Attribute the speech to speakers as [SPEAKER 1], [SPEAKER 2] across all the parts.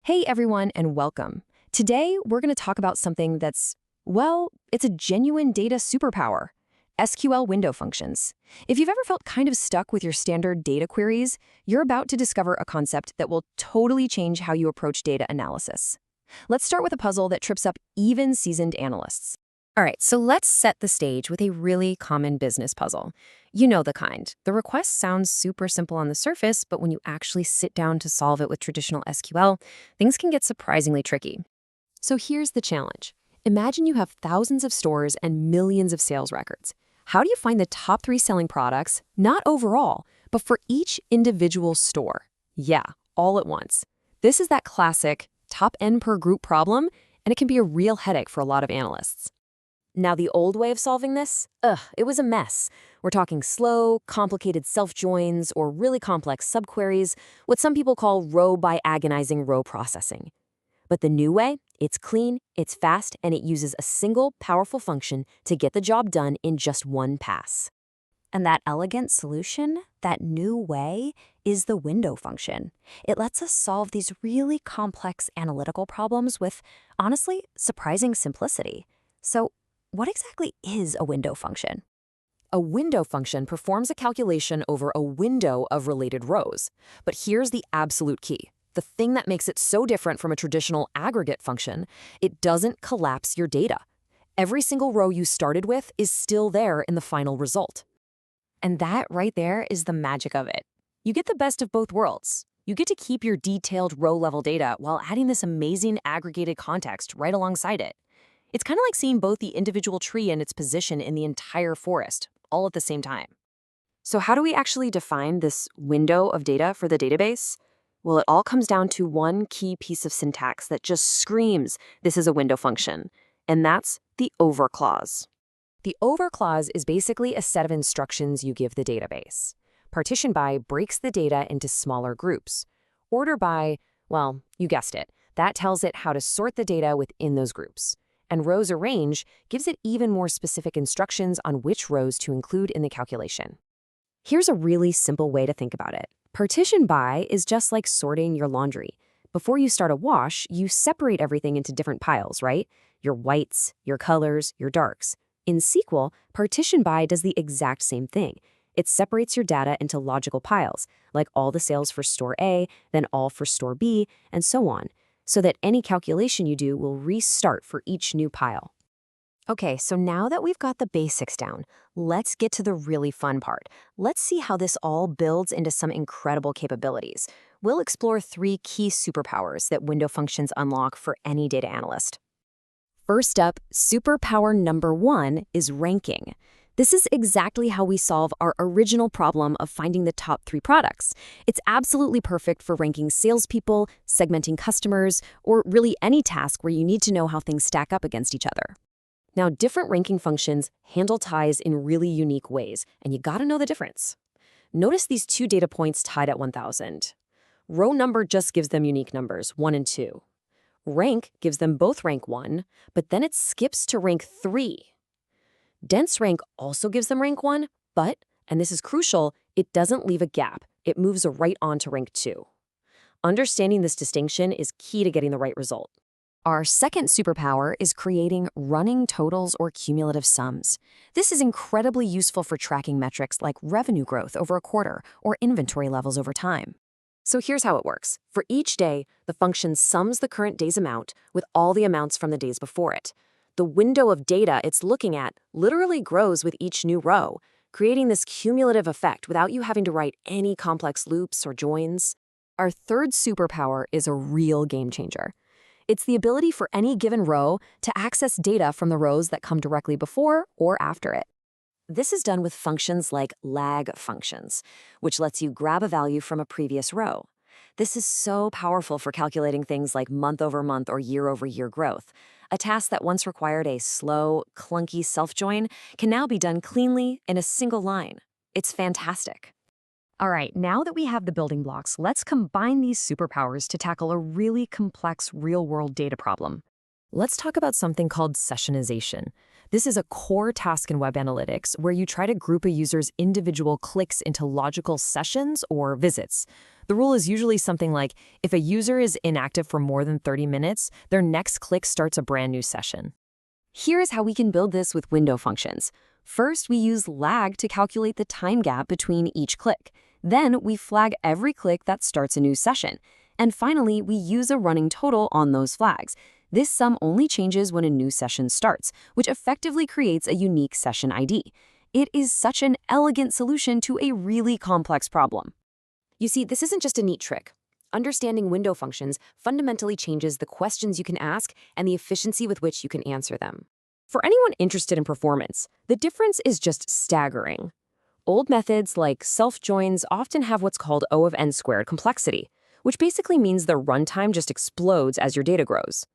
[SPEAKER 1] Hey everyone, and welcome. Today, we're going to talk about something that's, well, it's a genuine data superpower: SQL Window Functions. If you've ever felt kind of stuck with your standard data queries, you're about to discover a concept that will totally change how you approach data analysis. Let's start with a puzzle that trips up even seasoned analysts. All right, so let's set the stage with a really common business puzzle. You know the kind. The request sounds super simple on the surface, but when you actually sit down to solve it with traditional SQL, things can get surprisingly tricky. So here's the challenge. Imagine you have thousands of stores and millions of sales records. How do you find the top 3 selling products, not overall, but for each individual store? Yeah, all at once. This is that classic top N per group problem, and it can be a real headache for a lot of analysts. Now, the old way of solving this? It was a mess. We're talking slow, complicated self-joins or really complex subqueries, what some people call row-by-agonizing row processing. But the new way? It's clean, it's fast, and it uses a single, powerful function to get the job done in just one pass.
[SPEAKER 2] And that elegant solution, that new way, is the window function. It lets us solve these really complex analytical problems with, honestly, surprising simplicity. So, what exactly is a window function?
[SPEAKER 1] A window function performs a calculation over a window of related rows. But here's the absolute key. The thing that makes it so different from a traditional aggregate function: it doesn't collapse your data. Every single row you started with is still there in the final result. And that right there is the magic of it. You get the best of both worlds. You get to keep your detailed row-level data while adding this amazing aggregated context right alongside it. It's kind of like seeing both the individual tree and its position in the entire forest, all at the same time. So how do we actually define this window of data for the database? Well, it all comes down to one key piece of syntax that just screams this is a window function, and that's the over clause. The over clause is basically a set of instructions you give the database. Partition by breaks the data into smaller groups. Order by, well, you guessed it, that tells it how to sort the data within those groups. And rows arrange gives it even more specific instructions on which rows to include in the calculation. Here's a really simple way to think about it. Partition by is just like sorting your laundry. Before you start a wash, you separate everything into different piles, right? Your whites, your colors, your darks. In SQL, partition by does the exact same thing. It separates your data into logical piles, like all the sales for store A, then all for store B, and so on, so that any calculation you do will restart for each new pile. Okay, so now that we've got the basics down, let's get to the really fun part. Let's see how this all builds into some incredible capabilities. We'll explore 3 key superpowers that window functions unlock for any data analyst. First up, superpower number 1 is ranking. This is exactly how we solve our original problem of finding the top 3 products. It's absolutely perfect for ranking salespeople, segmenting customers, or really any task where you need to know how things stack up against each other. Now, different ranking functions handle ties in really unique ways, and you gotta know the difference. Notice these 2 data points tied at 1000. Row number just gives them unique numbers, 1 and 2. Rank gives them both rank 1, but then it skips to rank 3. Dense rank also gives them rank 1, but, and this is crucial, it doesn't leave a gap. It moves right on to rank 2. Understanding this distinction is key to getting the right result. Our second superpower is creating running totals or cumulative sums. This is incredibly useful for tracking metrics like revenue growth over a quarter or inventory levels over time. So here's how it works. For each day, the function sums the current day's amount with all the amounts from the days before it. The window of data it's looking at literally grows with each new row, creating this cumulative effect without you having to write any complex loops or joins. Our third superpower is a real game changer. It's the ability for any given row to access data from the rows that come directly before or after it. This is done with functions like lag functions, which lets you grab a value from a previous row. This is so powerful for calculating things like month-over-month or year-over-year growth. A task that once required a slow, clunky self-join can now be done cleanly in a single line. It's fantastic. All right, now that we have the building blocks, let's combine these superpowers to tackle a really complex real-world data problem. Let's talk about something called sessionization. This is a core task in web analytics where you try to group a user's individual clicks into logical sessions or visits. The rule is usually something like, if a user is inactive for more than 30 minutes, their next click starts a brand new session.
[SPEAKER 2] Here's how we can build this with window functions. First, we use lag to calculate the time gap between each click. Then, we flag every click that starts a new session. And finally, we use a running total on those flags. This sum only changes when a new session starts, which effectively creates a unique session ID. It is such an elegant solution to a really complex problem.
[SPEAKER 1] You see, this isn't just a neat trick. Understanding window functions fundamentally changes the questions you can ask and the efficiency with which you can answer them. For anyone interested in performance, the difference is just staggering. Old methods like self-joins often have what's called O of n squared complexity, which basically means the runtime just explodes as your data grows.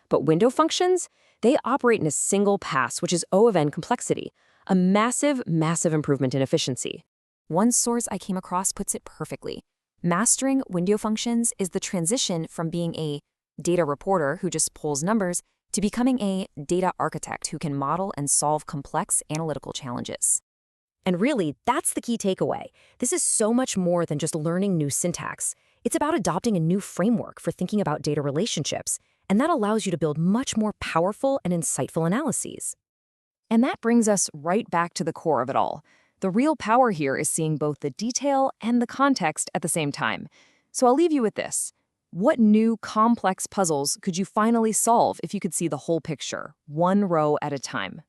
[SPEAKER 1] But window functions, they operate in a single pass, which is O of n complexity, a massive, massive improvement in efficiency. One source I came across puts it perfectly. Mastering window functions is the transition from being a data reporter who just pulls numbers to becoming a data architect who can model and solve complex analytical challenges. And really, that's the key takeaway. This is so much more than just learning new syntax. It's about adopting a new framework for thinking about data relationships, and that allows you to build much more powerful and insightful analyses. And that brings us right back to the core of it all. The real power here is seeing both the detail and the context at the same time. So I'll leave you with this. What new complex puzzles could you finally solve if you could see the whole picture, one row at a time?